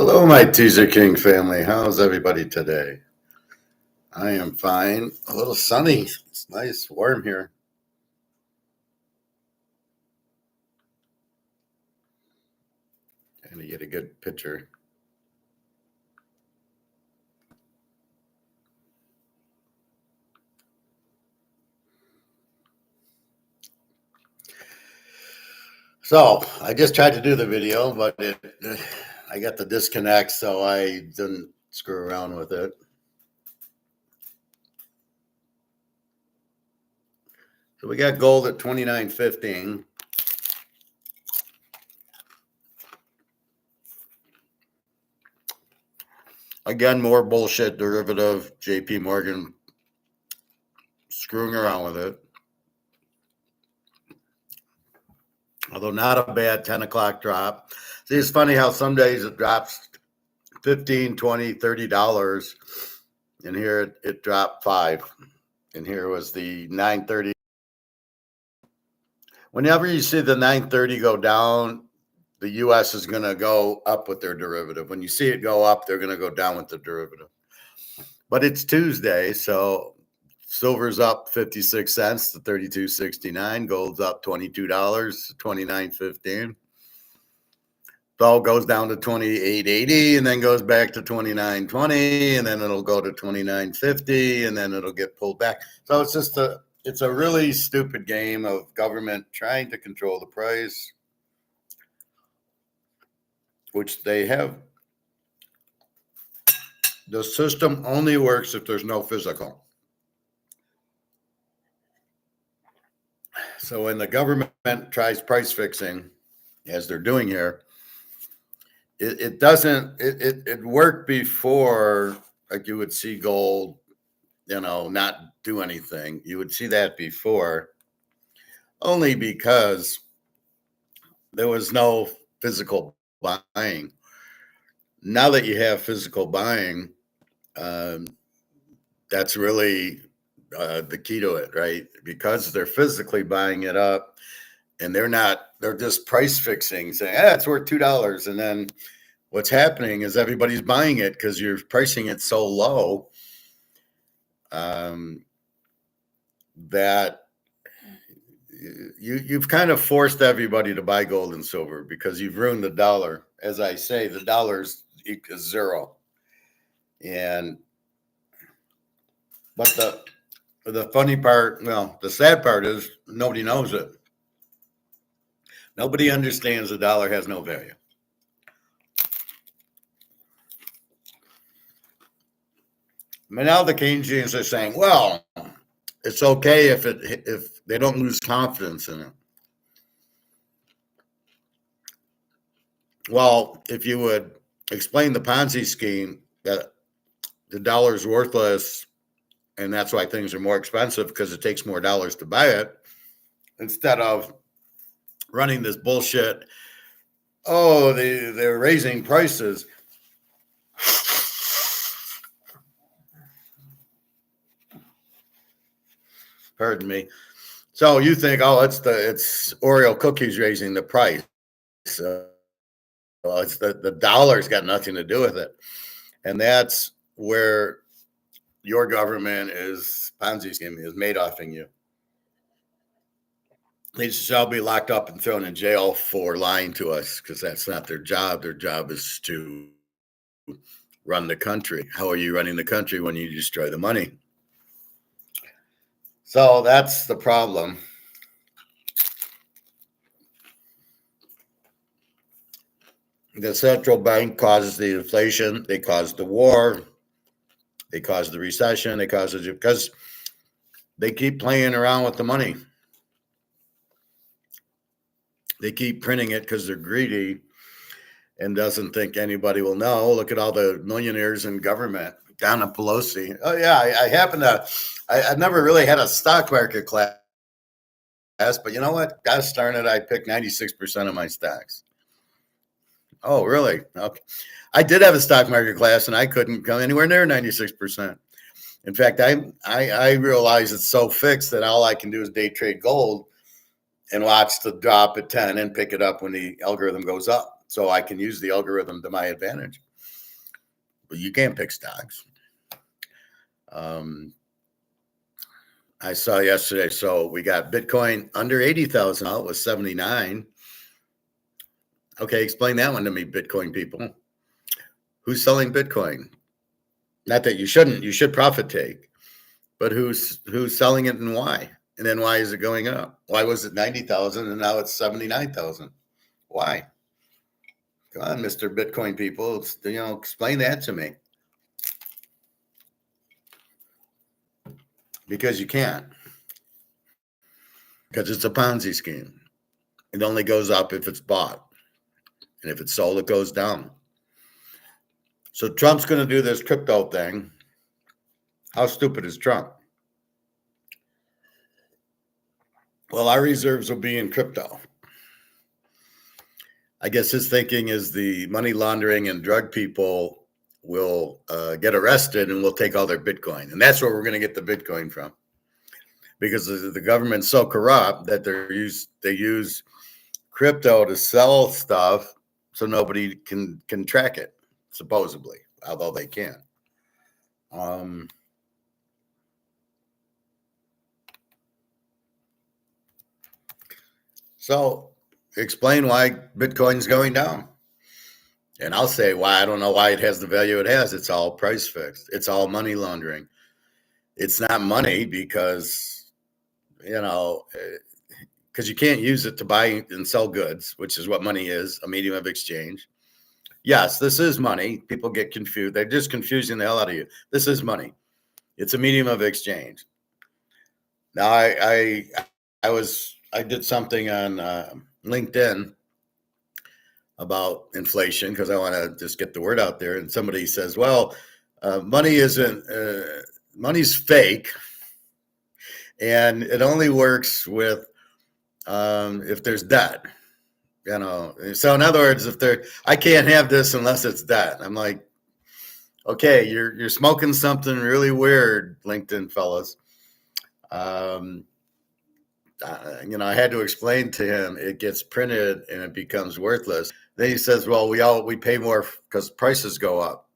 Hello, my Teaserking family. How's everybody today? I am fine. A little sunny. It's nice, warm here. Trying to get a good picture. So I just tried to do the video, but I got the disconnect, so I didn't screw around with it. So we got gold at 29.15. Again, more bullshit derivative. JP Morgan screwing around with it. Although not a bad 10 o'clock drop. See, it's funny how some days it drops $15, $20, $30. And here it dropped $5. And here was the 930. Whenever you see the 930 go down, the US is going to go up with their derivative. When you see it go up, they're going to go down with the derivative. But it's Tuesday, so silver's up 56 cents to 32.69. Gold's up $22 to 29.15. Gold goes down to 28.80 and then goes back to 29.20, and then it'll go to 29.50, and then it'll get pulled back. So it's a really stupid game of government trying to control the price, which they have. The system only works if there's no physical. So when the government tries price fixing, as they're doing here, it worked before. Like, you would see gold, not do anything. You would see that before, only because there was no physical buying. Now that you have physical buying, that's really the key to it, right? Because they're physically buying it up, and they're just price fixing, saying, it's worth $2. And then what's happening is everybody's buying it because you're pricing it so low that you've kind of forced everybody to buy gold and silver because you've ruined the dollar. As I say, the dollar's zero. But the funny part, the sad part is nobody knows it. Nobody understands the dollar has no value. But now the Keynesians are saying, well, it's okay if they don't lose confidence in it. Well, if you would explain the Ponzi scheme that the dollar is worthless, and that's why things are more expensive because it takes more dollars to buy it, instead of running this bullshit, they're raising prices. Pardon me. So you think, it's Oreo cookies raising the price. Well, it's the dollar's got nothing to do with it. And that's where your government is Ponzi scheme, is Madoffing you. They shall be locked up and thrown in jail for lying to us, because that's not their job. Their job is to run the country. How are you running the country when you destroy the money? So that's the problem. The central bank causes the inflation. They caused the war. They caused the recession. They caused it because they keep playing around with the money. They keep printing it because they're greedy and doesn't think anybody will know. Look at all the millionaires in government down in Pelosi. Oh, yeah, I've never really had a stock market class, but you know what? Gosh darn it, I picked 96% of my stocks. Oh, really? Okay. I did have a stock market class, and I couldn't come anywhere near 96%. In fact, I realize it's so fixed that all I can do is day trade gold and watch the drop at 10 and pick it up when the algorithm goes up. So I can use the algorithm to my advantage. you can't pick stocks. I saw yesterday, so we got Bitcoin under 80,000 out, was 79. Okay, explain that one to me, Bitcoin people. Who's selling Bitcoin? Not that you shouldn't, you should profit take, but who's selling it and why? And then why is it going up? Why was it 90,000 and now it's 79,000? Why? Come on, Mr. Bitcoin people, explain that to me. Because you can't. Because it's a Ponzi scheme. It only goes up if it's bought. And if it's sold, it goes down. So Trump's going to do this crypto thing. How stupid is Trump? Well, our reserves will be in crypto. I guess his thinking is the money laundering and drug people will get arrested and we'll take all their Bitcoin. And that's where we're going to get the Bitcoin from. Because the government's so corrupt that they use crypto to sell stuff so nobody can track it, supposedly, although they can. So explain why Bitcoin's going down. And I'll say why. I don't know why it has the value it has. It's all price fixed. It's all money laundering. It's not money because, because you can't use it to buy and sell goods, which is what money is, a medium of exchange. Yes, this is money. People get confused. They're just confusing the hell out of you. This is money. It's a medium of exchange. Now, I did something on LinkedIn about inflation because I want to just get the word out there. And somebody says, well, money's fake. And it only works with if there's debt, So in other words, I can't have this unless it's debt. I'm like, okay, you're smoking something really weird, LinkedIn fellas. I had to explain to him it gets printed and it becomes worthless. Then he says, well, we pay more because prices go up.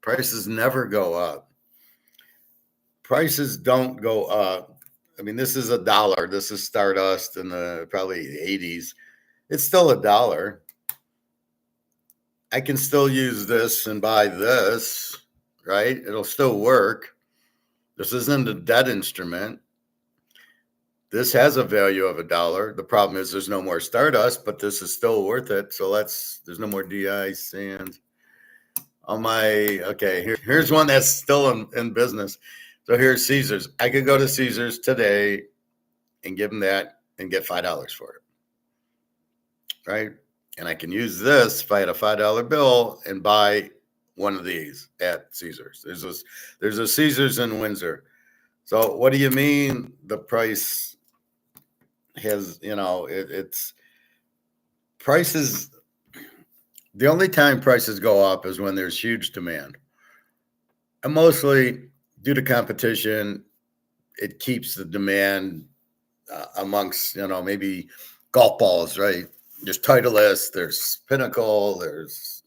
Prices never go up. Prices don't go up. I mean, this is $1. This is Stardust in the probably 80s. It's still $1. I can still use this and buy this, right? It'll still work. This isn't a debt instrument. This has a value of $1. The problem is there's no more Stardust, but this is still worth it. So there's no more DI sands. Here's one that's still in business. So here's Caesars. I could go to Caesars today and give them that and get $5 for it, right? And I can use this if I had a $5 bill and buy one of these at Caesars. There's a Caesars in Windsor. So what do you mean the price has, it's prices. The only time prices go up is when there's huge demand. And mostly due to competition, it keeps the demand amongst, maybe golf balls, right? There's Titleist, there's Pinnacle, there's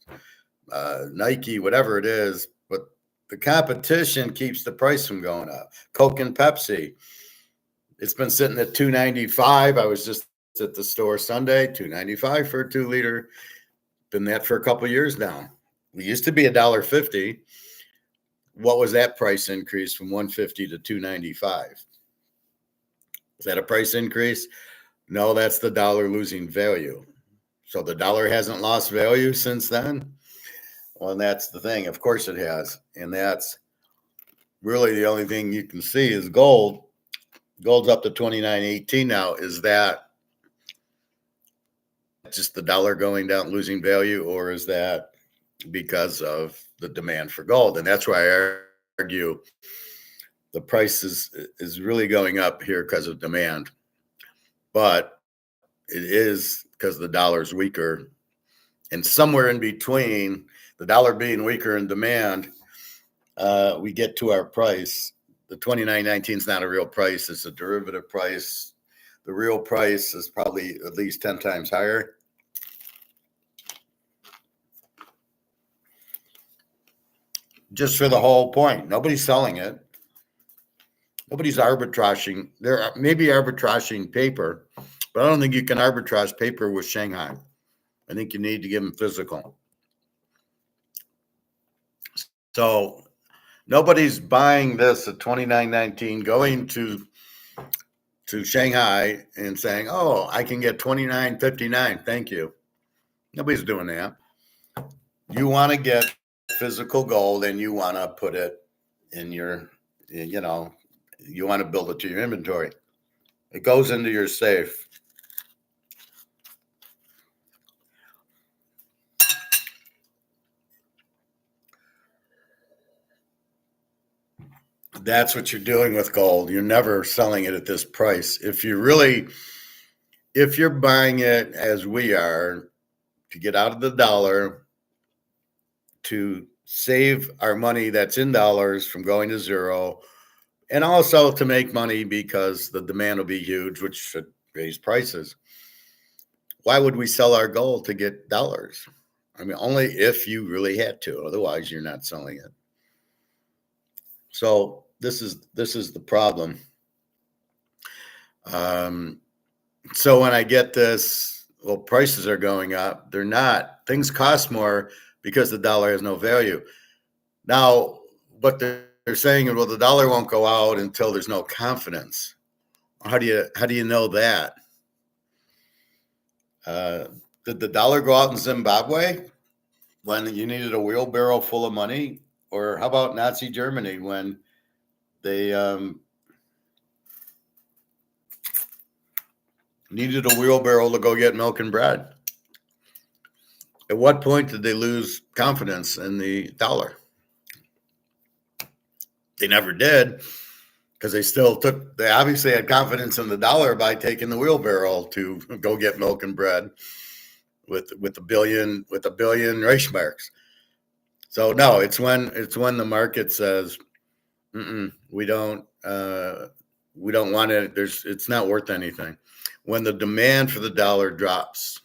Nike, whatever it is. But the competition keeps the price from going up. Coke and Pepsi. It's been sitting at $2.95. I was just at the store Sunday, $2.95 for a 2-liter. Been that for a couple of years now. We used to be $1.50. What was that price increase from $1.50 to $2.95? Is that a price increase? No, that's the dollar losing value. So the dollar hasn't lost value since then? Well, and that's the thing. Of course it has. And that's really the only thing you can see is gold. Gold's up to 29.18 now. Is that just the dollar going down, losing value, or is that because of the demand for gold? And that's why I argue the price is really going up here because of demand. But it is because the dollar's weaker. And somewhere in between the dollar being weaker and demand, we get to our price. The 29.19 is not a real price. It's a derivative price. The real price is probably at least 10 times higher. just for the whole point. Nobody's selling it. Nobody's arbitraging. There may be arbitraging paper, but I don't think you can arbitrage paper with Shanghai. I think you need to give them physical. So nobody's buying this at $29.19, going to Shanghai and saying, "Oh, I can get $29.59. Thank you." Nobody's doing that. You want to get physical gold, and you want to put it in your, you want to build it to your inventory. It goes into your safe. That's what you're doing with gold. You're never selling it at this price. If you're buying it as we are to get out of the dollar, to save our money that's in dollars from going to zero, and also to make money because the demand will be huge, which should raise prices. Why would we sell our gold to get dollars? I mean, only if you really had to. Otherwise, you're not selling it. So this is the problem. So when I get this, well, prices are going up. They're not. Things cost more because the dollar has no value. Now, what they're saying is, well, the dollar won't go out until there's no confidence. How do you know that? Did the dollar go out in Zimbabwe when you needed a wheelbarrow full of money? Or how about Nazi Germany when they needed a wheelbarrow to go get milk and bread? At what point did they lose confidence in the dollar? They never did, because they obviously had confidence in the dollar by taking the wheelbarrow to go get milk and bread with a billion Reichsmarks. So no, it's when the market says, we don't want it. It's not worth anything. When the demand for the dollar drops.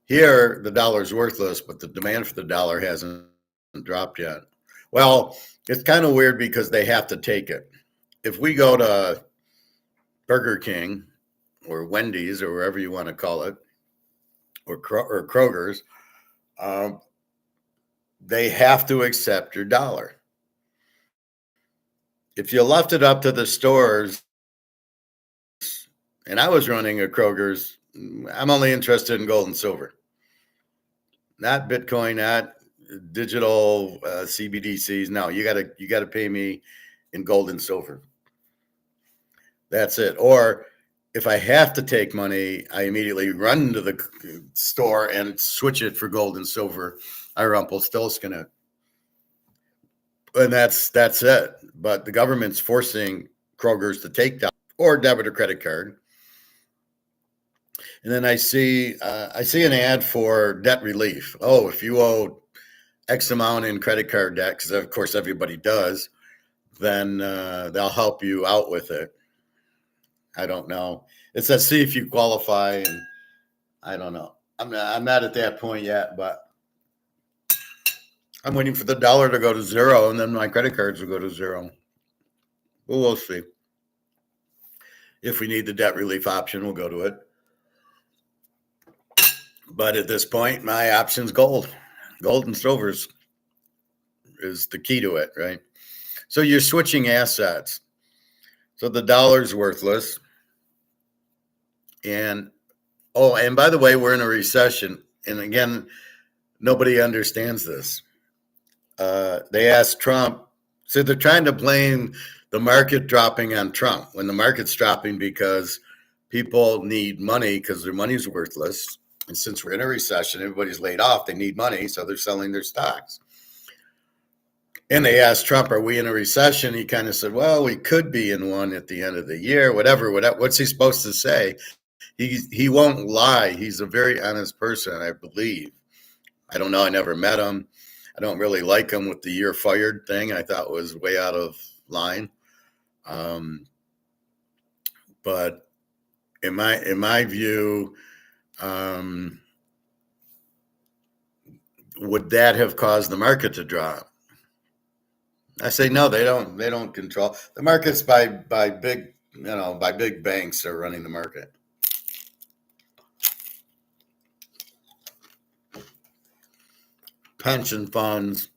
Here, the dollar's worthless, but the demand for the dollar hasn't dropped yet. Well, it's kind of weird because they have to take it. If we go to Burger King or Wendy's or wherever you want to call it, or Kroger's, they have to accept your dollar. If you left it up to the stores, and I was running a Kroger's, I'm only interested in gold and silver, not Bitcoin, not digital CBDCs. No, you gotta pay me in gold and silver. That's it. Or if I have to take money, I immediately run to the store and switch it for gold and silver. I Rumpelstiltskin it. And that's it. But the government's forcing Kroger's to take that, or debit or credit card. And then I see an ad for debt relief. Oh, if you owe X amount in credit card debt, because of course everybody does, then they'll help you out with it. I don't know. It says see if you qualify, and I don't know. I'm not at that point yet, but I'm waiting for the dollar to go to zero, and then my credit cards will go to zero. Well, we'll see. If we need the debt relief option, we'll go to it. But at this point, my option's gold. Gold and silver is the key to it, right? So you're switching assets. So the dollar's worthless. And by the way, we're in a recession. And again, nobody understands this. They asked Trump, so they're trying to blame the market dropping on Trump when the market's dropping because people need money because their money's worthless. And since we're in a recession, everybody's laid off, they need money, so they're selling their stocks. And they asked Trump, are we in a recession? He kind of said, well, we could be in one at the end of the year, whatever. What's he supposed to say? He won't lie. He's a very honest person, I believe. I don't know. I never met him. I don't really like him with the "you're fired" thing. I thought was way out of line. But in my view, would that have caused the market to drop? I say no, they don't. They don't control the markets by big, by big banks are running the market. Pension funds,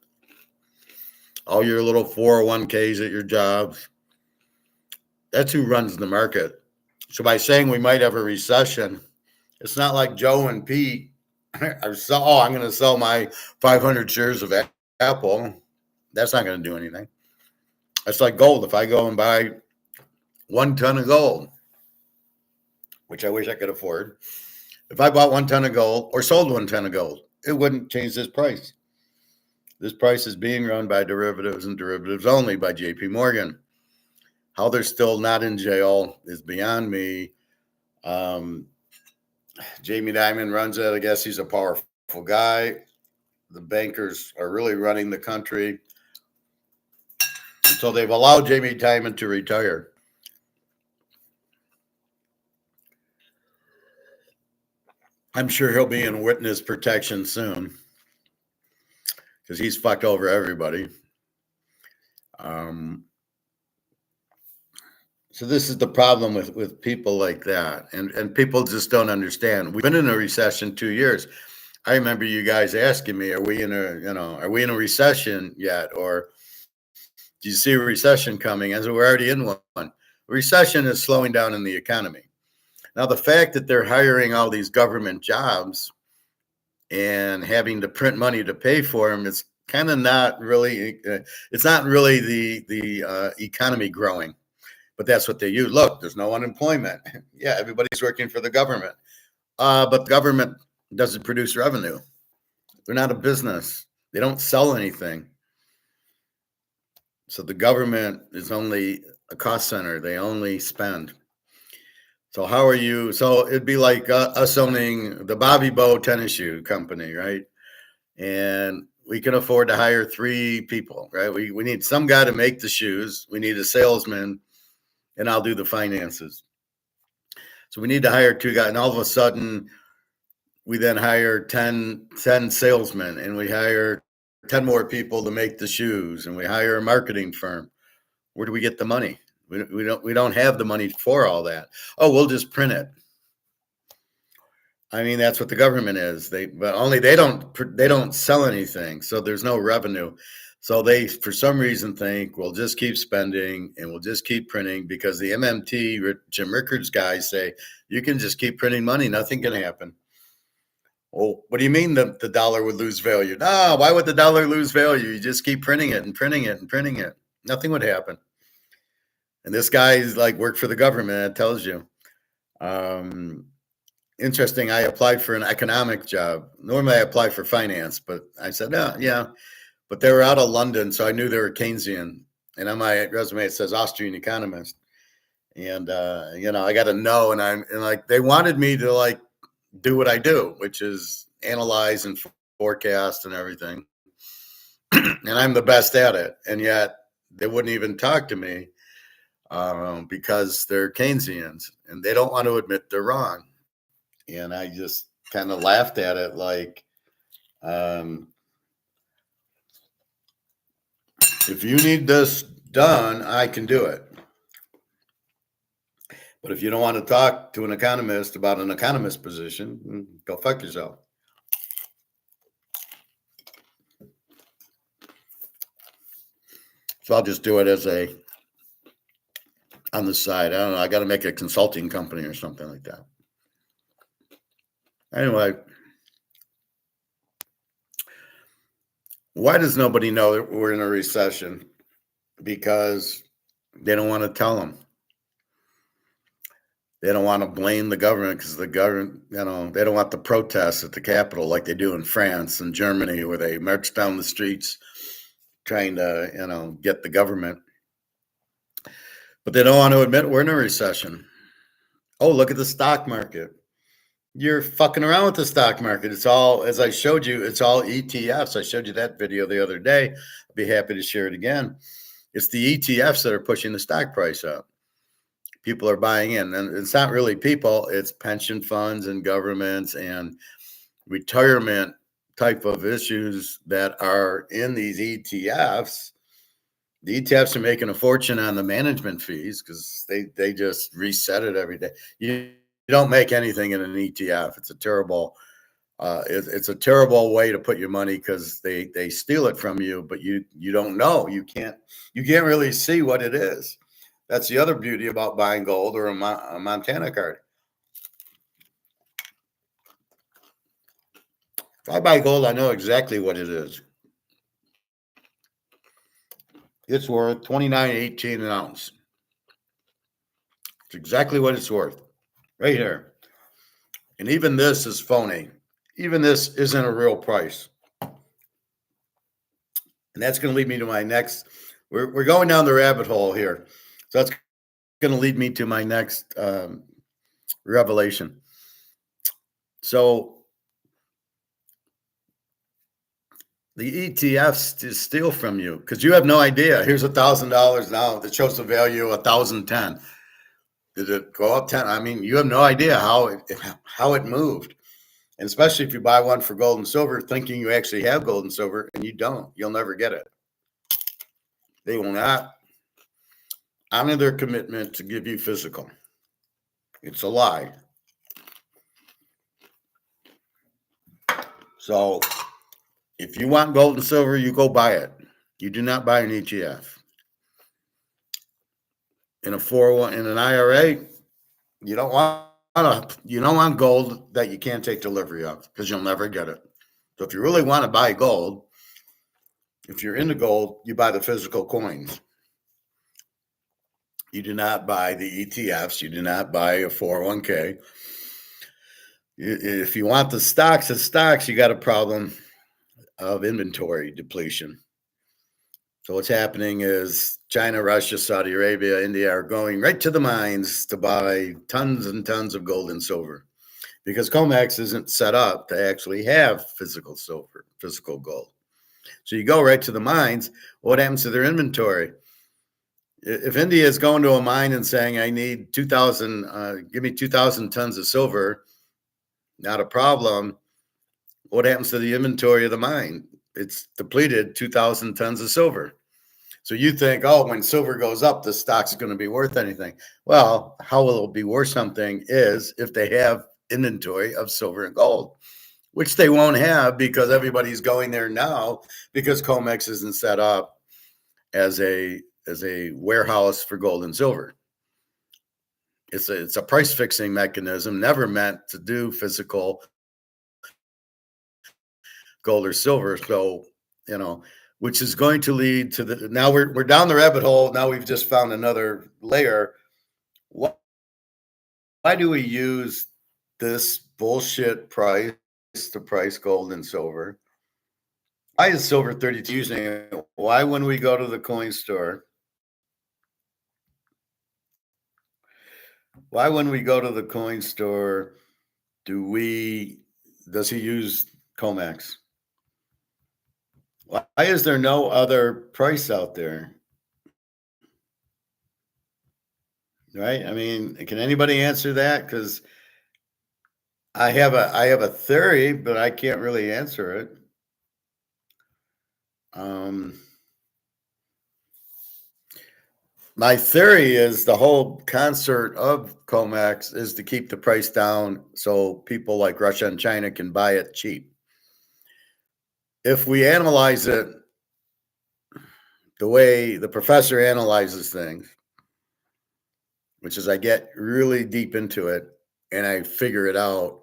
all your little 401ks at your jobs. That's who runs the market. So by saying we might have a recession, it's not like Joe and Pete are I'm going to sell my 500 shares of Apple. That's not going to do anything. It's like gold. If I go and buy 1 ton of gold, which I wish I could afford, if I bought 1 ton of gold or sold 1 ton of gold, it wouldn't change this price. This price is being run by derivatives and derivatives only by JP Morgan. How they're still not in jail is beyond me. Jamie Dimon runs it. I guess he's a powerful guy. The bankers are really running the country. And so they've allowed Jamie Dimon to retire. I'm sure he'll be in witness protection soon because he's fucked over everybody. So this is the problem with people like that. And people just don't understand. We've been in a recession 2 years. I remember you guys asking me, are we in a recession yet? Or do you see a recession coming? As we're already in one. A recession is slowing down in the economy. Now, the fact that they're hiring all these government jobs and having to print money to pay for them, it's kind of not really, it's not really the economy growing, but that's what they use. Look, there's no unemployment. Yeah, everybody's working for the government, but the government doesn't produce revenue. They're not a business. They don't sell anything. So the government is only a cost center. They only spend. So how are you? So it'd be like us owning the Bobby Bow tennis shoe company, right? And we can afford to hire 3 people, right? We need some guy to make the shoes. We need a salesman, and I'll do the finances. So we need to hire 2 guys. And all of a sudden, we then hire 10 salesmen, and we hire 10 more people to make the shoes, and we hire a marketing firm. Where do we get the money? We don't have the money for all that. Oh, we'll just print it. I mean, that's what the government is. They don't sell anything, so there's no revenue. So they, for some reason, think we'll just keep spending and we'll just keep printing because the MMT, Jim Rickards guys say you can just keep printing money, nothing can happen. Well, what do you mean the dollar would lose value? No, why would the dollar lose value? You just keep printing it and printing it and printing it. Nothing would happen. And this guy's like worked for the government. It tells you. Interesting. I applied for an economic job. Normally, I apply for finance, but I said, no, yeah. But they were out of London, so I knew they were Keynesian. And on my resume, it says Austrian economist. And I got to know. And like they wanted me to like do what I do, which is analyze and forecast and everything. And I'm the best at it. And yet they wouldn't even talk to me because they're Keynesians and they don't want to admit they're wrong. And I just kind of laughed at it like, if you need this done, I can do it. But if you don't want to talk to an economist about an economist position, go fuck yourself. So I'll just do it as on the side. I don't know. I got to make a consulting company or something like that. Anyway, why does nobody know that we're in a recession? Because they don't want to tell them. They don't want to blame the government because the government, they don't want the protests at the Capitol like they do in France and Germany, where they march down the streets trying to, get the government. But they don't want to admit we're in a recession. Oh, look at the stock market. You're fucking around with the stock market. It's all, as I showed you, it's all ETFs. I showed you that video the other day. I'd be happy to share it again. It's the ETFs that are pushing the stock price up. People are buying in, and it's not really people, it's pension funds and governments and retirement type of issues that are in these ETFs The ETFs are making a fortune on the management fees because they just reset it every day. You don't make anything in an ETF. It's a terrible it's a terrible way to put your money because they steal it from you, but you don't know. You can't really see what it is. That's the other beauty about buying gold or a Montana card. If I buy gold, I know exactly what it is. It's worth $29.18 an ounce. It's exactly what it's worth, right here. And even this is phony. Even this isn't a real price. And that's going to lead me to my next. We're going down the rabbit hole here. So that's going to lead me to my next revelation. So the ETFs to steal from you because you have no idea. Here's $1,000 now that shows the value 1,010. Did it go up 10? I mean, you have no idea how it moved. And especially if you buy one for gold and silver, thinking you actually have gold and silver, and you don't, you'll never get it. They will not honor their commitment to give you physical. It's a lie. So if you want gold and silver, you go buy it. You do not buy an ETF. In a 401, in an IRA, you don't want gold that you can't take delivery of because you'll never get it. So if you really want to buy gold, if you're into gold, you buy the physical coins. You do not buy the ETFs. You do not buy a 401k. If you want the stocks, you got a problem of inventory depletion. So what's happening is China, Russia, Saudi Arabia, India are going right to the mines to buy tons and tons of gold and silver because COMEX isn't set up to actually have physical silver, physical gold. So you go right to the mines. What happens to their inventory? If India is going to a mine and saying, I need 2,000, give me 2,000 tons of silver, not a problem. What happens to the inventory of the mine? It's depleted 2,000 tons of silver. So you think, oh, when silver goes up, the stock's going to be worth anything. Well, how will it be worth something is if they have inventory of silver and gold, which they won't have because everybody's going there now because COMEX isn't set up as a warehouse for gold and silver. It's a price fixing mechanism, never meant to do physical gold or silver. So, which is going to lead to now we're down the rabbit hole. Now we've just found another layer. Why do we use this bullshit price to price gold and silver? Why is silver 32 using it? Why when we go to the coin store? Why when we go to the coin store does he use COMEX? Why is there no other price out there? Right? I mean, can anybody answer that? Because I have a theory, but I can't really answer it. My theory is the whole concert of COMEX is to keep the price down so people like Russia and China can buy it cheap. If we analyze it the way the professor analyzes things, which is I get really deep into it and I figure it out,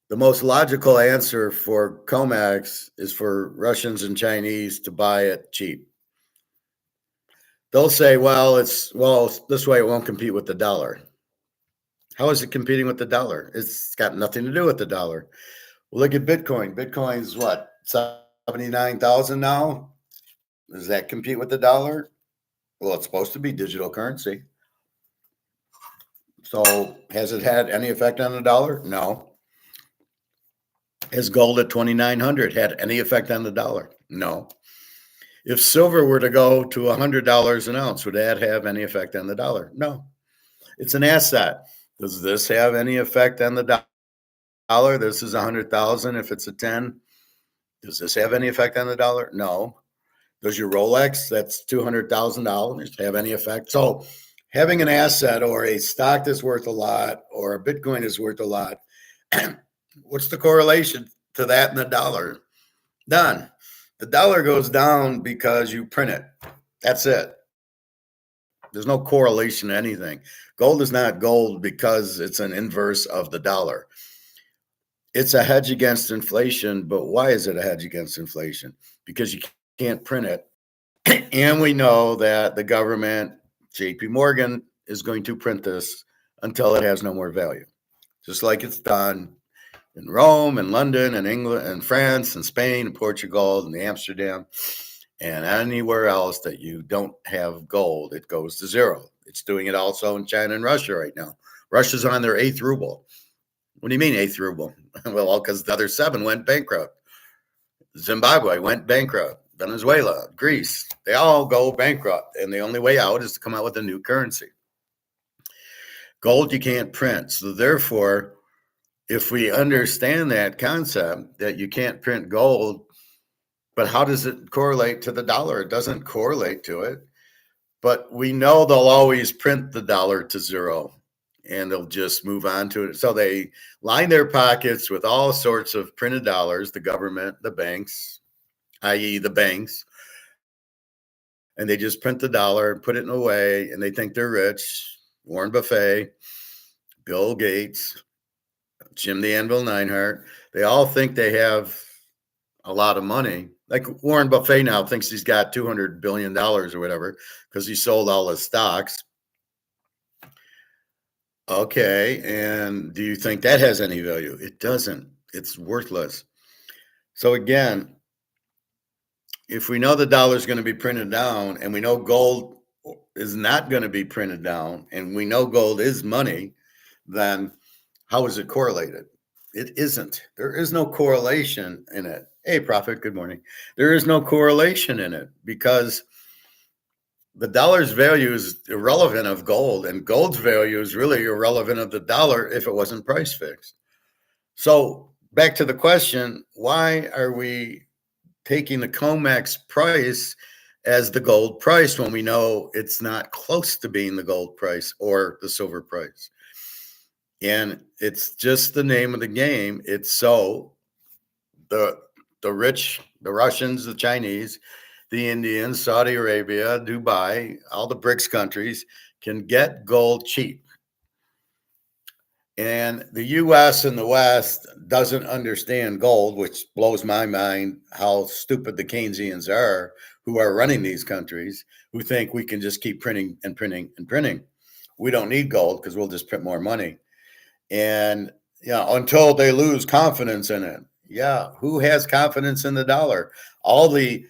the most logical answer for COMEX is for Russians and Chinese to buy it cheap. They'll say, this way it won't compete with the dollar. How is it competing with the dollar? It's got nothing to do with the dollar. Well, look at Bitcoin. Bitcoin's what, 79,000 now? Does that compete with the dollar? Well, it's supposed to be digital currency. So has it had any effect on the dollar? No. Has gold at 2,900 had any effect on the dollar? No. If silver were to go to $100 an ounce, would that have any effect on the dollar? No. It's an asset. Does this have any effect on the dollar? This is 100,000. If it's a 10, does this have any effect on the dollar? No. Does your Rolex, that's $200,000, have any effect? So having an asset or a stock that's worth a lot or a Bitcoin is worth a lot, what's the correlation to that and the dollar? None. The dollar goes down because you print it. That's it. There's no correlation to anything. Gold is not gold because it's an inverse of the dollar. It's a hedge against inflation, but why is it a hedge against inflation? Because you can't print it. And we know that the government, JP Morgan, is going to print this until it has no more value. Just like it's done in Rome and London and England and France and Spain and Portugal and Amsterdam and anywhere else that you don't have gold, it goes to zero. It's doing it also in China and Russia right now. Russia's on their 8th ruble. What do you mean 8th ruble? Well, because the other 7 went bankrupt. Zimbabwe went bankrupt. Venezuela, Greece, they all go bankrupt. And the only way out is to come out with a new currency. Gold you can't print. So therefore, if we understand that concept that you can't print gold, but how does it correlate to the dollar? It doesn't correlate to it. But we know they'll always print the dollar to zero and they'll just move on to it. So they line their pockets with all sorts of printed dollars, the government, the banks, i.e. the banks, and they just print the dollar and put it away, and they think they're rich. Warren Buffett, Bill Gates, Jim the Anvil Neinhart, they all think they have a lot of money. Like Warren Buffett now thinks he's got $200 billion or whatever because he sold all his stocks. Okay, and do you think that has any value? It doesn't. It's worthless. So again, if we know the dollar is going to be printed down and we know gold is not going to be printed down and we know gold is money, then how is it correlated? It isn't. There is no correlation in it. Hey, Prophet, good morning. There is no correlation in it because the dollar's value is irrelevant of gold, and gold's value is really irrelevant of the dollar if it wasn't price fixed. So back to the question, why are we taking the COMEX price as the gold price when we know it's not close to being the gold price or the silver price? And it's just the name of the game. It's so the rich, the Russians, the Chinese, the Indians, Saudi Arabia, Dubai, all the BRICS countries can get gold cheap. And the US and the West doesn't understand gold, which blows my mind how stupid the Keynesians are who are running these countries, who think we can just keep printing and printing and printing. We don't need gold because we'll just print more money. And until they lose confidence in it. Yeah, who has confidence in the dollar? All the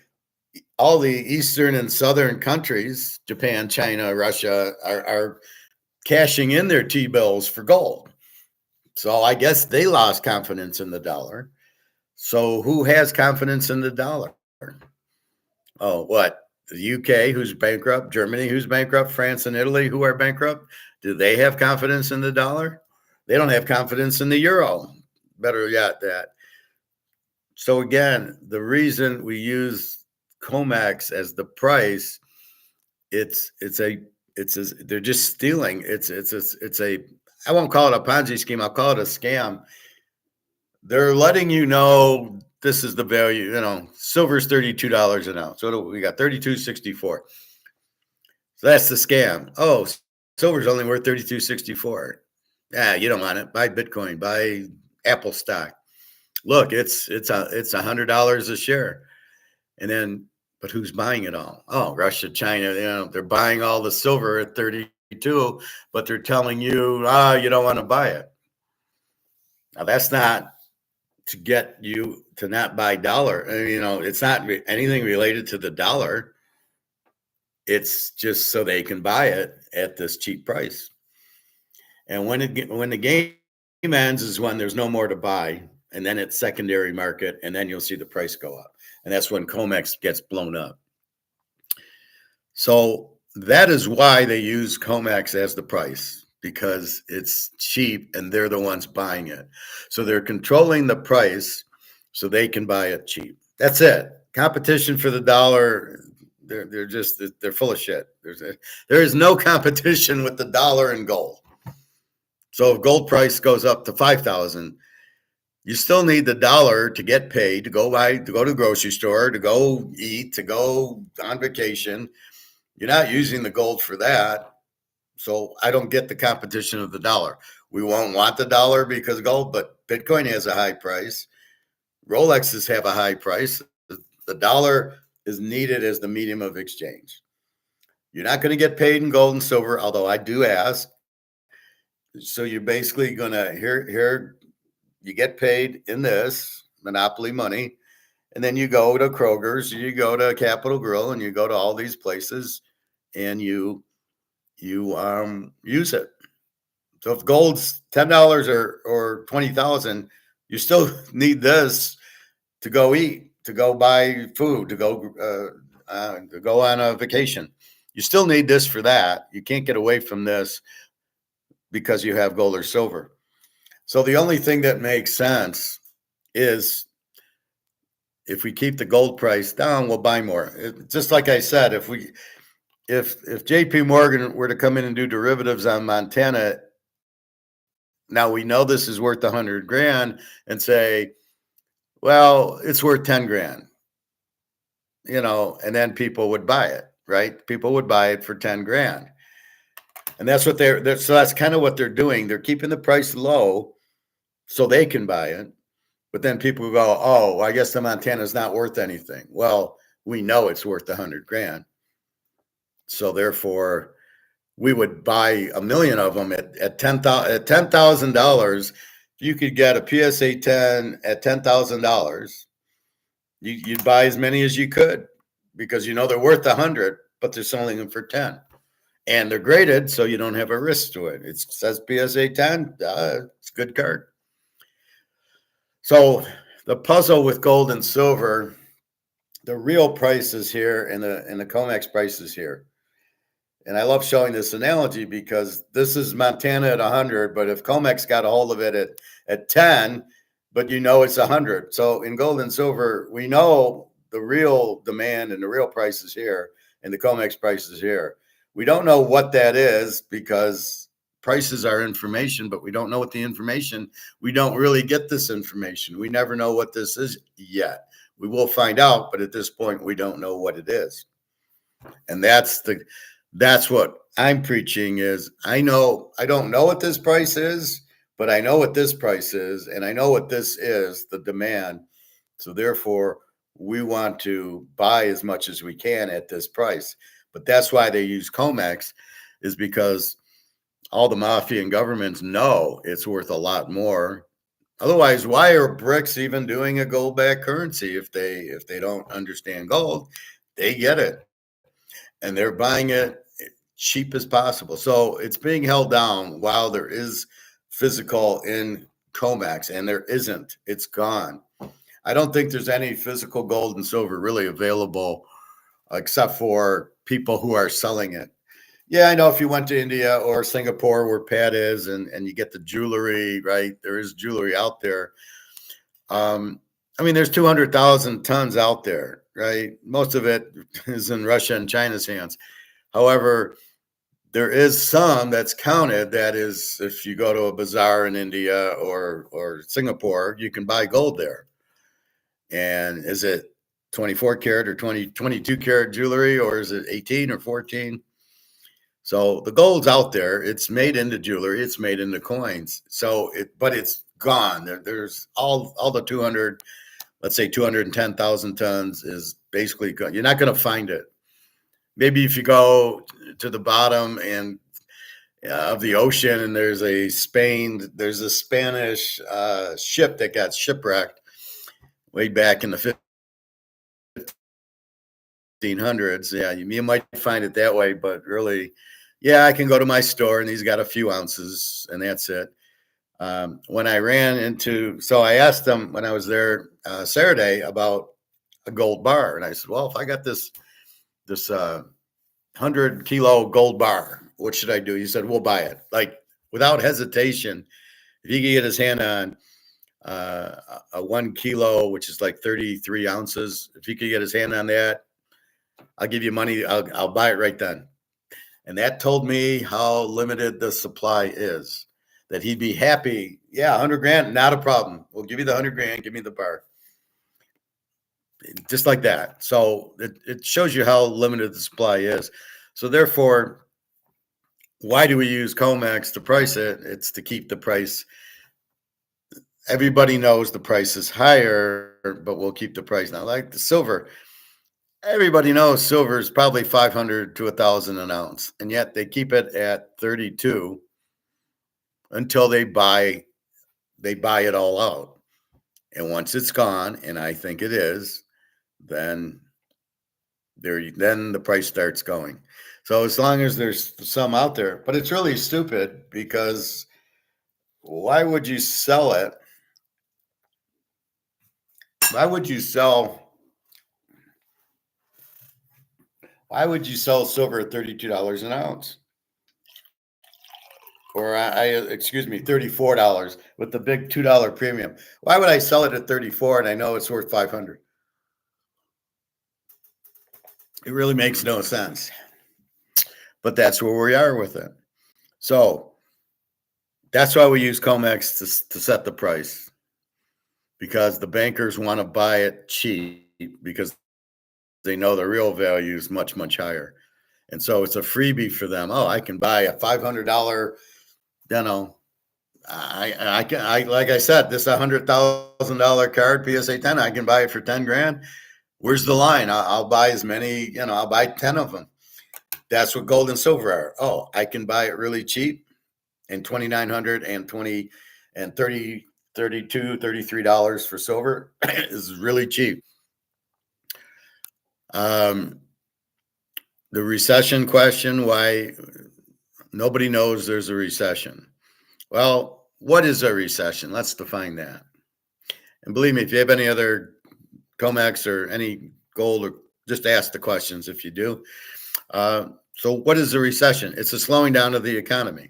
Eastern and Southern countries, Japan, China, Russia, are cashing in their T-bills for gold. So I guess they lost confidence in the dollar. So who has confidence in the dollar? Oh, what? The UK, who's bankrupt, Germany, who's bankrupt, France and Italy, who are bankrupt. Do they have confidence in the dollar? They don't have confidence in the euro. Better yet, that. So again, the reason we use COMEX as the price, they're just stealing. I won't call it a Ponzi scheme. I'll call it a scam. They're letting you know this is the value. Silver's $32 an ounce. So we got $32.64. So that's the scam. Oh, silver's only worth $32.64. Yeah, you don't want it. Buy Bitcoin. Buy Apple stock. Look, it's $100 a share. And then, but who's buying it all? Oh, Russia, China, they're buying all the silver at 32, but they're telling you, you don't want to buy it. Now that's not to get you to not buy dollar. It's not anything related to the dollar. It's just so they can buy it at this cheap price. And when the game ends is when there's no more to buy. And then it's secondary market, and then you'll see the price go up. And that's when COMEX gets blown up. So that is why they use COMEX as the price, because it's cheap and they're the ones buying it. So they're controlling the price so they can buy it cheap. That's it. competition for the dollar, they're full of shit. There is no competition with the dollar and gold. So if gold price goes up to 5,000, you still need the dollar to get paid, to go to the grocery store, to go eat, to go on vacation. You're not using the gold for that. So I don't get the competition of the dollar. We won't want the dollar because of gold, but Bitcoin has a high price. Rolexes have a high price. The dollar is needed as the medium of exchange. You're not going to get paid in gold and silver, although I do ask. So you're basically going to here you get paid in this monopoly money, and then you go to Kroger's, you go to Capitol Grill, and you go to all these places, and you use it. So if gold's $10 or 20,000, you still need this to go eat, to go buy food, to go on a vacation. You still need this for that. You can't get away from this because you have gold or silver. So the only thing that makes sense is if we keep the gold price down, we'll buy more. Just like I said, if JP Morgan were to come in and do derivatives on Montana, now we know this is worth 100 grand, and say, well, it's worth 10 grand, and then people would buy it, right? People would buy it for 10 grand. And that's what so that's kind of what they're doing. They're keeping the price low so they can buy it. But then people go, oh, I guess the Montana's not worth anything. Well, we know it's worth 100 grand. So therefore, we would buy a million of them at $10,000. You could get a PSA 10 at $10,000. You'd buy as many as you could because they're worth 100, but they're selling them for 10. And they're graded, so you don't have a risk to it. It says PSA 10. It's a good card. So the puzzle with gold and silver, the real price is here, and the COMEX price is here. And I love showing this analogy because this is Montana at 100, but if COMEX got a hold of it at 10, but it's 100. So in gold and silver, we know the real demand and the real price is here, and the COMEX price is here. We don't know what that is because prices are information, but we don't know what the information. We don't really get this information. We never know what this is yet. We will find out, but at this point, we don't know what it is. And that's what I'm preaching is I don't know what this price is, but I know what this price is, and I know what this is, the demand. So therefore, we want to buy as much as we can at this price. But that's why they use COMEX, is because all the mafia and governments know it's worth a lot more. Otherwise, why are BRICS even doing a gold-backed currency if they don't understand gold? They get it, and they're buying it cheap as possible. So it's being held down while there is physical in COMEX, and there isn't. It's gone. I don't think there's any physical gold and silver really available except for people who are selling it. Yeah, I know if you went to India or Singapore where Pat is and you get the jewelry, right? There is jewelry out there. There's 200,000 tons out there, right? Most of it is in Russia and China's hands. However, there is some that's counted that is, if you go to a bazaar in India or Singapore, you can buy gold there. And is it 24 karat or 22 karat jewelry, or is it 18 or 14? So the gold's out there. It's made into jewelry. It's made into coins. But it's gone. There's all the 200, let's say 210,000 tons is basically gone. You're not going to find it. Maybe if you go to the bottom of the ocean and there's a Spanish ship that got shipwrecked way back in the 1500s. Yeah, you might find it that way, but really, yeah, I can go to my store and he's got a few ounces and that's it. When I I asked them when I was there Saturday about a gold bar, and I said, well, if I got this 100-kilo gold bar, what should I do? He said, we'll buy it. Like without hesitation, if he could get his hand on a 1 kilo, which is like 33 ounces. If he could get his hand on that, I'll give you money. I'll buy it right then. And that told me how limited the supply is. That he'd be happy. Yeah, 100 grand, not a problem. We'll give you the 100 grand. Give me the bar. Just like that. So it shows you how limited the supply is. So therefore, why do we use COMEX to price it? It's to keep the price. Everybody knows the price is higher, but we'll keep the price. Now, like the silver, everybody knows silver is probably 500 to 1,000 an ounce, and yet they keep it at 32 until they buy it all out. And once it's gone, and I think it is, then the price starts going. So as long as there's some out there, but it's really stupid because why would you sell it? Why would you sell silver at $32 an ounce? Or excuse me, $34 with the big $2 premium. Why would I sell it at 34 and I know it's worth 500? It really makes no sense. But that's where we are with it. So that's why we use COMEX to set the price, because the bankers want to buy it cheap because they know the real value is much, much higher. And so it's a freebie for them. Oh, I can buy a $500, I like I said, this $100,000 card, PSA 10, I can buy it for 10 grand. Where's the line? I'll buy as many, I'll buy 10 of them. That's what gold and silver are. Oh, I can buy it really cheap, and $2,900 and $30, $32, $33 for silver is really cheap. The recession question, why nobody knows there's a recession. Well, what is a recession? Let's define that. And believe me, if you have any other COMEX or any gold, or just ask the questions if you do. So what is a recession? It's a slowing down of the economy.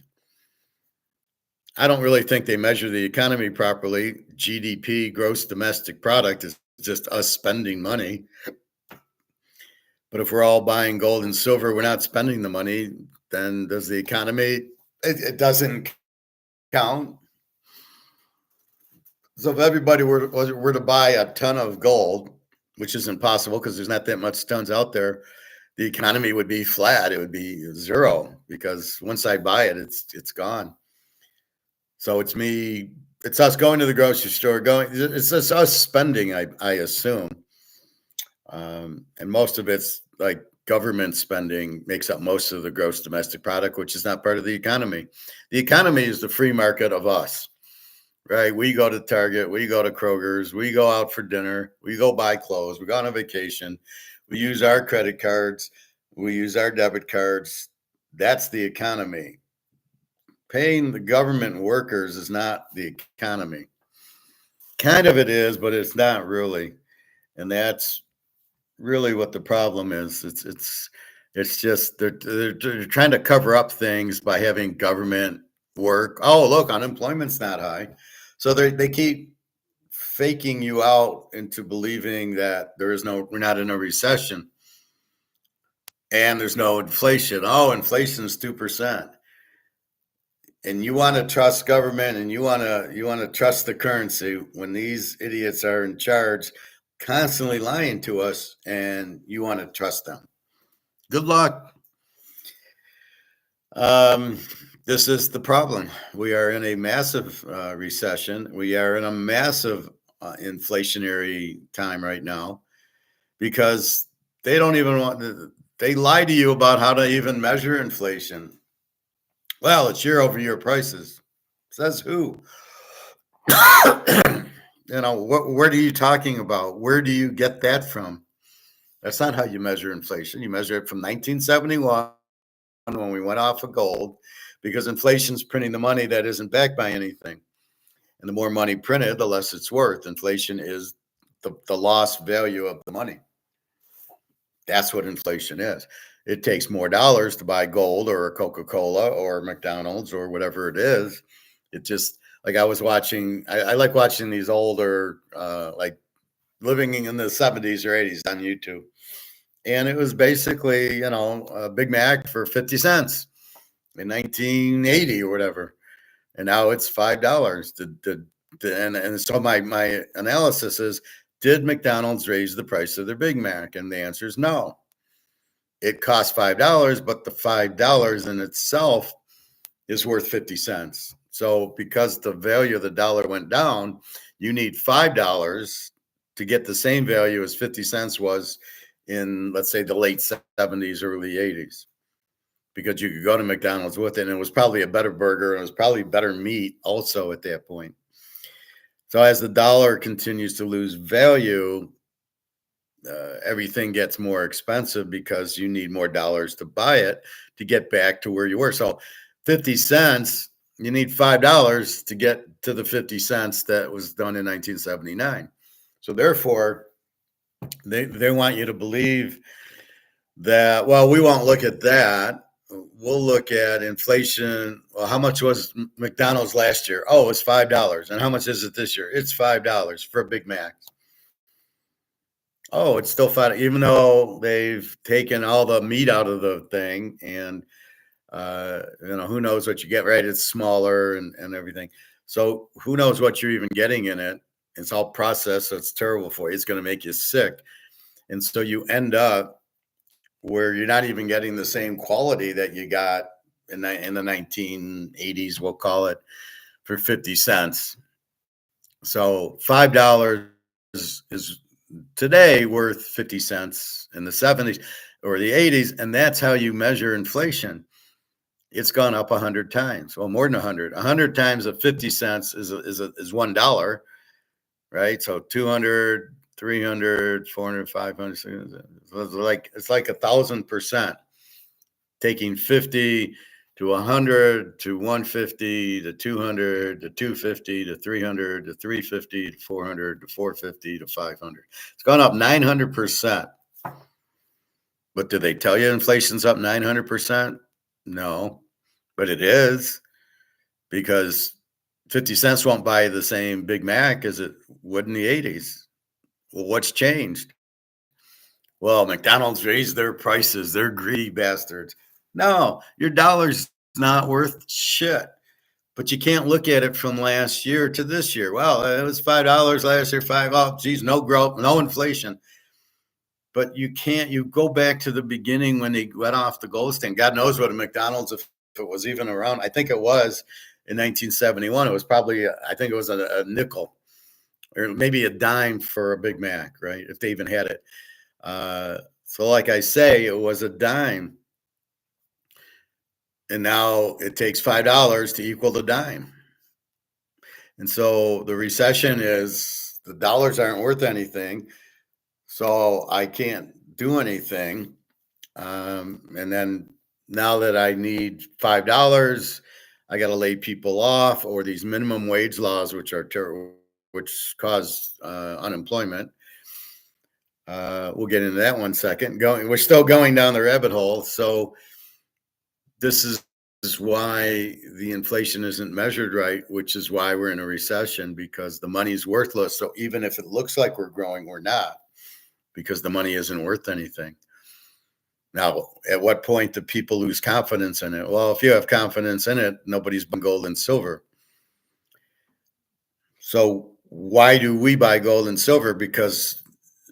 I don't really think they measure the economy properly. GDP, gross domestic product, is just us spending money. But if we're all buying gold and silver, we're not spending the money, then does the economy, it doesn't count. So if everybody were to buy a ton of gold, which is impossible because there's not that much tons out there, the economy would be flat. It would be zero, because once I buy it, it's gone. So it's us going to the grocery store, it's just us spending, I assume. And most of it's like government spending makes up most of the gross domestic product, which is not part of the economy. The economy is the free market of us. Right. We go to Target, we go to Kroger's, we go out for dinner, we go buy clothes, we go on a vacation, we use our credit cards, we use our debit cards. That's the economy. Paying the government workers is not the economy. Kind of it is, but it's not really. And that's really what the problem is. It's just they're trying to cover up things by having government work. Oh, look, unemployment's not high. So they keep faking you out into believing that we're not in a recession and there's no inflation. Oh, inflation is 2%. And you want to trust government, and you want to trust the currency when these idiots are in charge, constantly lying to us, and you want to trust them. Good luck. This is the problem. We are in a massive recession. We are in a massive inflationary time right now, because they don't even they lie to you about how to even measure inflation. Well, it's year-over-year prices. Says who? What are you talking about? Where do you get that from? That's not how you measure inflation. You measure it from 1971, when we went off of gold, because inflation's printing the money that isn't backed by anything. And the more money printed, the less it's worth. Inflation is the lost value of the money. That's what inflation is. It takes more dollars to buy gold or a Coca-Cola or McDonald's or whatever it is. It just, Like I was watching, I like watching these older, like living in the 70s or 80s on YouTube. And it was basically, a Big Mac for 50 cents in 1980 or whatever. And now it's $5. And so my analysis is, did McDonald's raise the price of their Big Mac? And the answer is no. It costs $5, but the $5 in itself is worth 50 cents. So because the value of the dollar went down, you need $5 to get the same value as 50 cents was in, let's say, the late 70s, early 80s, because you could go to McDonald's with it, and it was probably a better burger, and it was probably better meat also at that point. So as the dollar continues to lose value, everything gets more expensive because you need more dollars to buy it to get back to where you were. So 50 cents, you need $5 to get to the 50 cents that was done in 1979. So therefore, they want you to believe that, well, we won't look at that. We'll look at inflation. Well, how much was McDonald's last year? Oh, it's $5. And how much is it this year? It's $5 for a Big Mac. Oh, it's still $5, even though they've taken all the meat out of the thing, and who knows what you get, right? It's smaller and everything. So who knows what you're even getting in it? It's all processed, so it's terrible for you. It's going to make you sick. And so you end up where you're not even getting the same quality that you got in the 1980s, we'll call it, for 50 cents. So $5 is today worth 50 cents in the 70s or the 80s, and that's how you measure inflation. It's gone up 100 times. Well, more than 100. 100 times of 50 cents is $1, right? So 200, 300, 400, 500, 600, it's like 1,000%, taking 50 to 100 to 150 to 200 to 250 to 300 to 350 to 400 to 450 to 500. It's gone up 900%. But do they tell you inflation's up 900%? No, but it is, because 50 cents won't buy the same Big Mac as it would in the 80s. Well, what's changed? Well, McDonald's raised their prices. They're greedy bastards. No, your dollar's not worth shit. But you can't look at it from last year to this year. Well, it was $5 last year, $5. Oh, geez, no growth, no inflation. But you go back to the beginning when they went off the gold standard. God knows what a McDonald's, if it was even around. I think it was in 1971. It was probably, I think it was a nickel or maybe a dime for a Big Mac, right? If they even had it. So like I say, it was a dime. And now it takes $5 to equal the dime. And so the recession is the dollars aren't worth anything. So I can't do anything. And then now that I need $5, I got to lay people off, or these minimum wage laws, which which cause unemployment. We'll get into that one second. We're still going down the rabbit hole. So this is why the inflation isn't measured right, which is why we're in a recession, because the money's worthless. So even if it looks like we're growing, we're not, because the money isn't worth anything. Now, at what point do people lose confidence in it? Well, if you have confidence in it, nobody's buying gold and silver. So why do we buy gold and silver? Because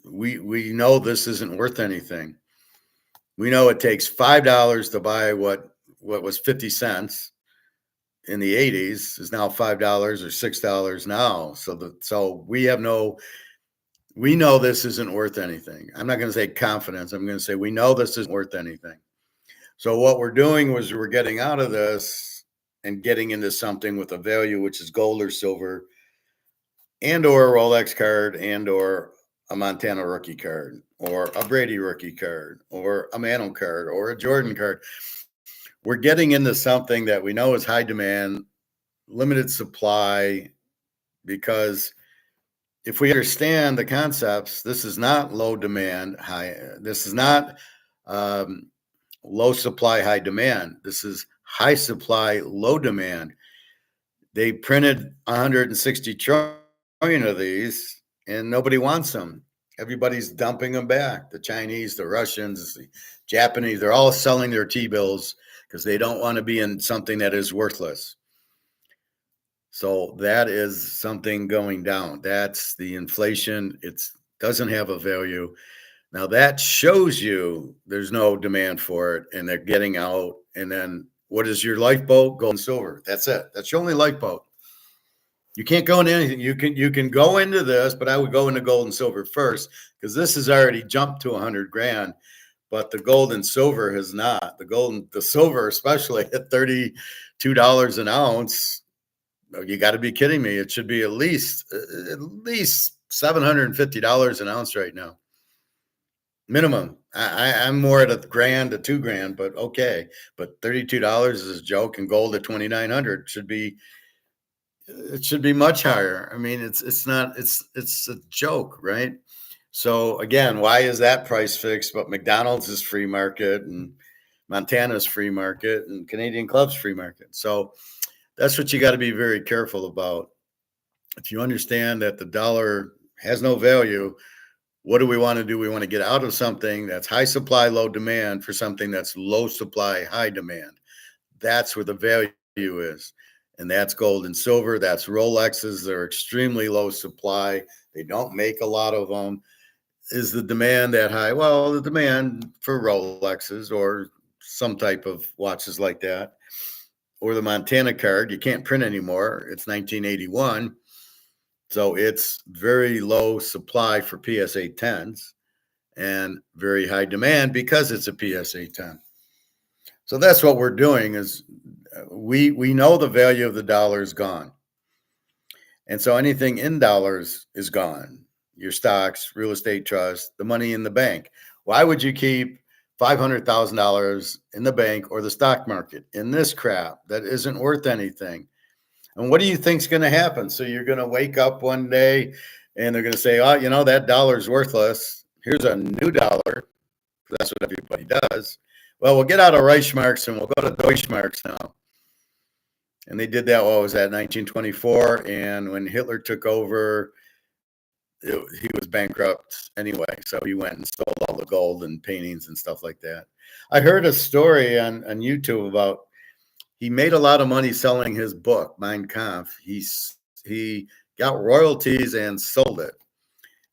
we know this isn't worth anything. We know it takes $5 to buy what was 50 cents in the 80s is now $5 or $6 now. So we know this isn't worth anything. I'm not going to say confidence. I'm going to say we know this isn't worth anything. So what we're doing was we're getting out of this and getting into something with a value, which is gold or silver, and or a Rolex card, and or a Montana rookie card, or a Brady rookie card, or a Mantle card, or a Jordan card. We're getting into something that we know is high demand, limited supply, because if we understand the concepts, this is not low demand, high. This is not low supply, high demand. This is high supply, low demand. They printed 160 trillion of these, and nobody wants them. Everybody's dumping them back. The Chinese, the Russians, the Japanese, they're all selling their T-bills because they don't want to be in something that is worthless. So that is something going down. That's the inflation. It doesn't have a value. Now that shows you there's no demand for it and they're getting out. And then what is your lifeboat? Gold and silver. That's it. That's your only lifeboat. You can't go into anything. You can go into this, but I would go into gold and silver first because this has already jumped to 100 grand, but the gold and silver has not. The silver, especially at $32 an ounce. You got to be kidding me. It should be at least $750 an ounce right now. Minimum. I'm more at $1,000 to $2,000, but okay. But $32 is a joke, and gold at 2,900 should be. It should be much higher. I mean, it's not. It's a joke, right? So again, why is that price fixed? But McDonald's is free market, and Montana's free market, and Canadian Club's free market. So that's what you got to be very careful about. If you understand that the dollar has no value, what do we want to do? We want to get out of something that's high supply, low demand for something that's low supply, high demand. That's where the value is. And that's gold and silver. That's Rolexes. They're extremely low supply. They don't make a lot of them. Is the demand that high? Well, the demand for Rolexes or some type of watches like that, or the Montana card, you can't print anymore. It's 1981. So it's very low supply for PSA 10s and very high demand because it's a PSA 10. So that's what we're doing is we know the value of the dollar is gone. And so anything in dollars is gone. Your stocks, real estate trust, the money in the bank. Why would you keep $500,000 in the bank or the stock market in this crap that isn't worth anything? And what do you think's going to happen? So you're going to wake up one day and they're going to say, oh, that dollar's worthless. Here's a new dollar. That's what everybody does. Well, we'll get out of Reichsmarks and we'll go to Deutschmarks now. And they did that, what was that, 1924? And when Hitler took over, he was bankrupt anyway. So he went and stole all the gold and paintings and stuff like that. I heard a story on YouTube about he made a lot of money selling his book, Mein Kampf. He got royalties and sold it.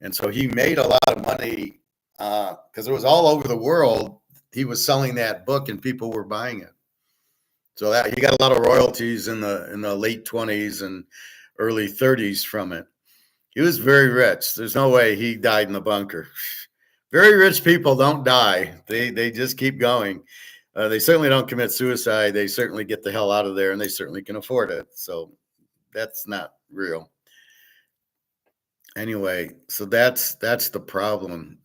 And so he made a lot of money because it was all over the world. He was selling that book and people were buying it. So that he got a lot of royalties in the late 20s and early 30s from it. He was very rich. There's no way he died in the bunker. Very rich people don't die. They just keep going. They certainly don't commit suicide. They certainly get the hell out of there, and they certainly can afford it. So that's not real. Anyway, so that's the problem.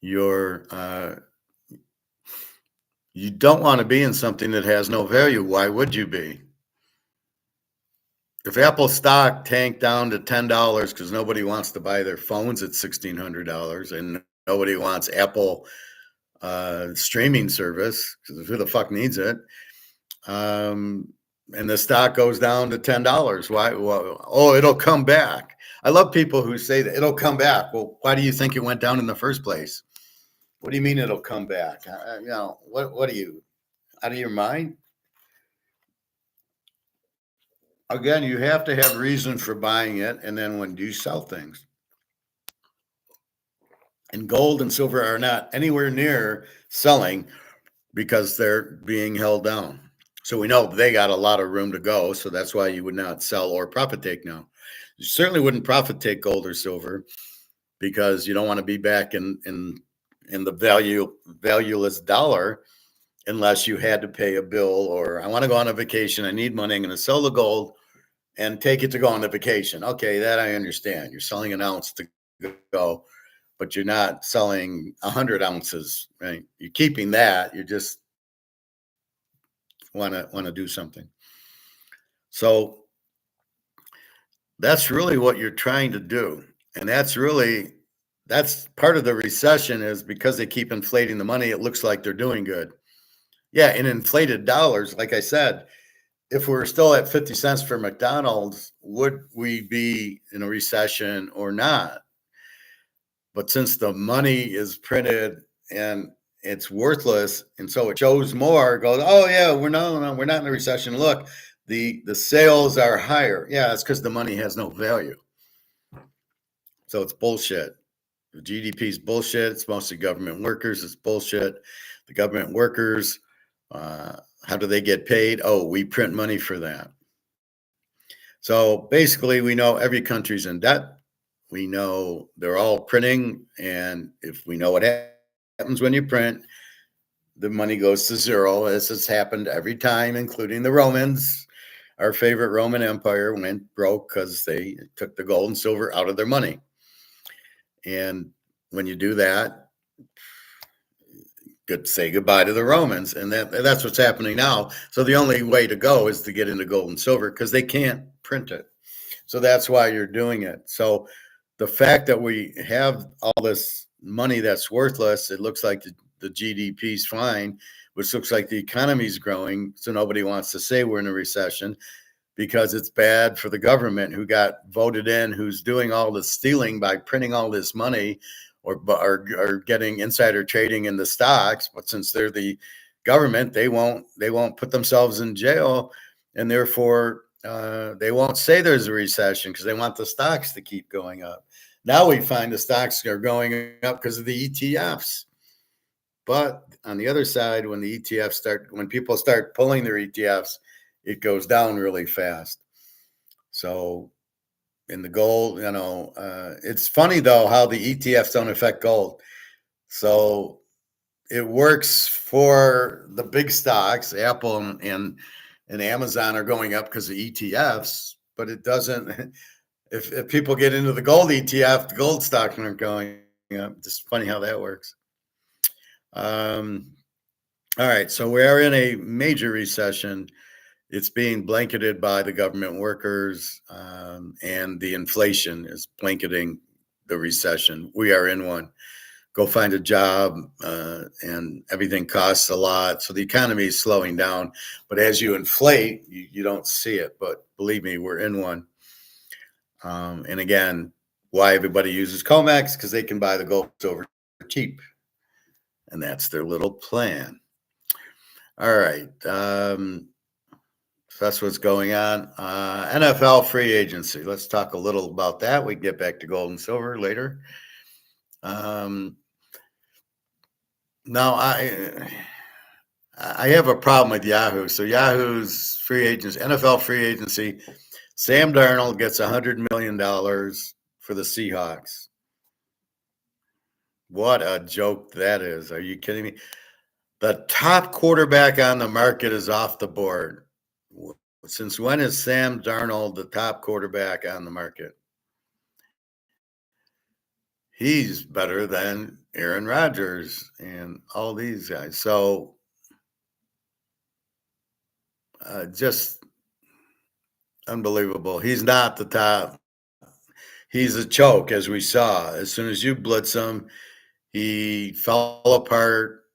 You don't want to be in something that has no value. Why would you be? If Apple stock tanked down to $10 because nobody wants to buy their phones at $1,600 and nobody wants Apple streaming service because who the fuck needs it? And the stock goes down to $10. Why? Well, oh, it'll come back. I love people who say that it'll come back. Well, why do you think it went down in the first place? What do you mean it'll come back? What are you out of your mind? Again, you have to have reason for buying it, and then when you sell things. And gold and silver are not anywhere near selling because they're being held down. So we know they got a lot of room to go. So that's why you would not sell or profit take now. You certainly wouldn't profit take gold or silver because you don't want to be back in the valueless dollar unless you had to pay a bill or I want to go on a vacation. I need money. I'm going to sell the gold and take it to go on the vacation. Okay, that I understand. You're selling an ounce to go, but you're not selling 100 ounces, right? You're keeping that. You just want to do something. So that's really what you're trying to do. And that's part of the recession is because they keep inflating the money. It looks like they're doing good. Yeah, in inflated dollars, like I said, if we're still at 50 cents for McDonald's, would we be in a recession or not? But since the money is printed and it's worthless, and so it shows more, it goes, oh yeah, we're not in a recession. Look, the sales are higher. Yeah, it's because the money has no value. So it's bullshit. The GDP is bullshit. It's mostly government workers. It's bullshit. The government workers, how do they get paid? Oh, we print money for that. So basically, we know every country's in debt. We know they're all printing. And if we know what happens when you print, the money goes to zero, as has happened every time, including the Romans. Our favorite Roman Empire went broke because they took the gold and silver out of their money. And when you do that, say goodbye to the Romans. And that's what's happening now. So the only way to go is to get into gold and silver because they can't print it. So that's why you're doing it. So the fact that we have all this money that's worthless, it looks like the GDP is fine, which looks like the economy is growing. So nobody wants to say we're in a recession because it's bad for the government who got voted in, who's doing all the stealing by printing all this money or getting insider trading in the stocks. But since they're the government, they won't put themselves in jail, and therefore they won't say there's a recession because they want the stocks to keep going up. Now we find the stocks are going up because of the ETFs. But on the other side, when people start pulling their ETFs, it goes down really fast. So in the gold, it's funny though how the ETFs don't affect gold. So it works for the big stocks. Apple and Amazon are going up because of ETFs, but it doesn't. If people get into the gold ETF, the gold stocks aren't going up. Just funny how that works. All right, so we are in a major recession. It's being blanketed by the government workers, and the inflation is blanketing the recession. We are in one. Go find a job, and everything costs a lot. So the economy is slowing down. But as you inflate, you don't see it. But believe me, we're in one. And again, why everybody uses Comex? Because they can buy the gold silver cheap. And that's their little plan. All right. So that's what's going on. NFL free agency. Let's talk a little about that. We can get back to gold and silver later. Now, I have a problem with Yahoo. So Yahoo's free agency, NFL free agency, Sam Darnold gets $100 million for the Seahawks. What a joke that is. Are you kidding me? The top quarterback on the market is off the board. Since when is Sam Darnold the top quarterback on the market? He's better than Aaron Rodgers and all these guys. So just unbelievable. He's not the top. He's a choke, as we saw. As soon as you blitz him, he fell apart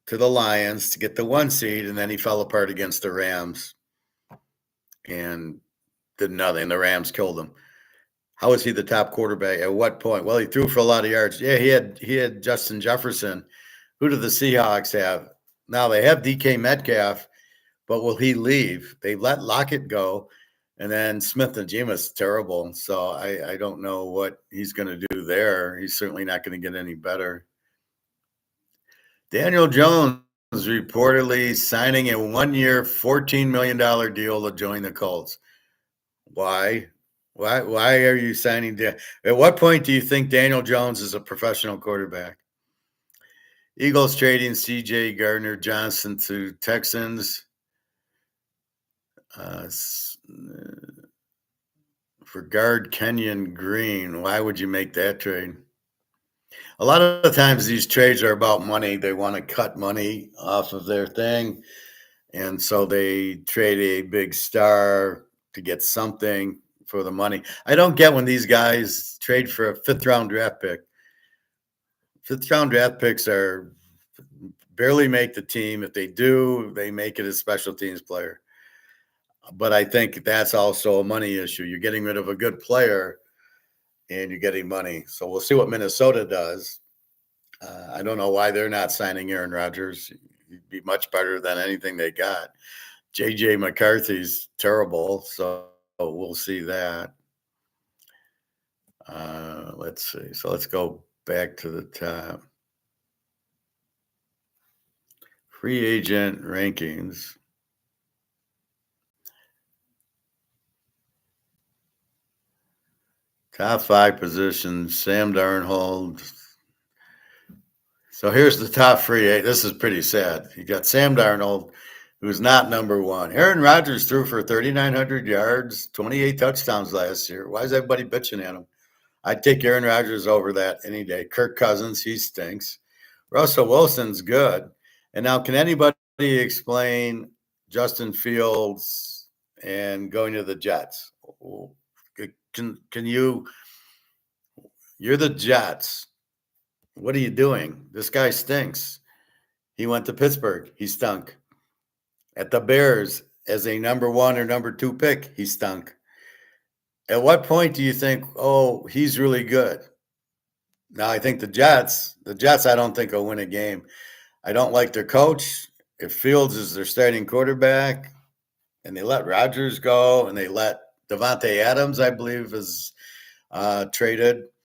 to the Lions to get the 1 seed, and then he fell apart against the Rams and did nothing. The Rams killed him. How is he the top quarterback? At what point? Well, he threw for a lot of yards. Yeah, he had Justin Jefferson. Who do the Seahawks have? Now they have DK Metcalf, but will he leave? They let Lockett go, and then Smith and Jameis terrible. So I don't know what he's going to do there. He's certainly not going to get any better. Daniel Jones is reportedly signing a 1-year, $14 million deal to join the Colts. Why? Why are you signing? At what point do you think Daniel Jones is a professional quarterback? Eagles trading C.J. Gardner-Johnson to Texans for guard Kenyon Green. Why would you make that trade? A lot of the times these trades are about money. They want to cut money off of their thing, and so they trade a big star to get something for the money. I don't get when these guys trade for a 5th-round draft pick. 5th-round draft picks are barely make the team. If they do, they make it a special teams player. But I think that's also a money issue. You're getting rid of a good player and you're getting money. So we'll see what Minnesota does. I don't know why they're not signing Aaron Rodgers. He'd be much better than anything they got. JJ McCarthy's terrible, so we'll see that. Let's see. So let's go back to the top. Free agent rankings. Top 5 positions, Sam Darnold. So here's the top free agent. This is pretty sad. You got Sam Darnold, who's not number one. Aaron Rodgers threw for 3,900 yards, 28 touchdowns last year. Why is everybody bitching at him? I'd take Aaron Rodgers over that any day. Kirk Cousins, he stinks. Russell Wilson's good. And now, can anybody explain Justin Fields and going to the Jets? Can you? You're the Jets. What are you doing? This guy stinks. He went to Pittsburgh. He stunk. At the Bears, as a number 1 or number 2 pick, he stunk. At what point do you think, oh, he's really good? Now, I think the Jets, I don't think will win a game. I don't like their coach. If Fields is their starting quarterback and they let Rodgers go and they let Devontae Adams, I believe, is traded,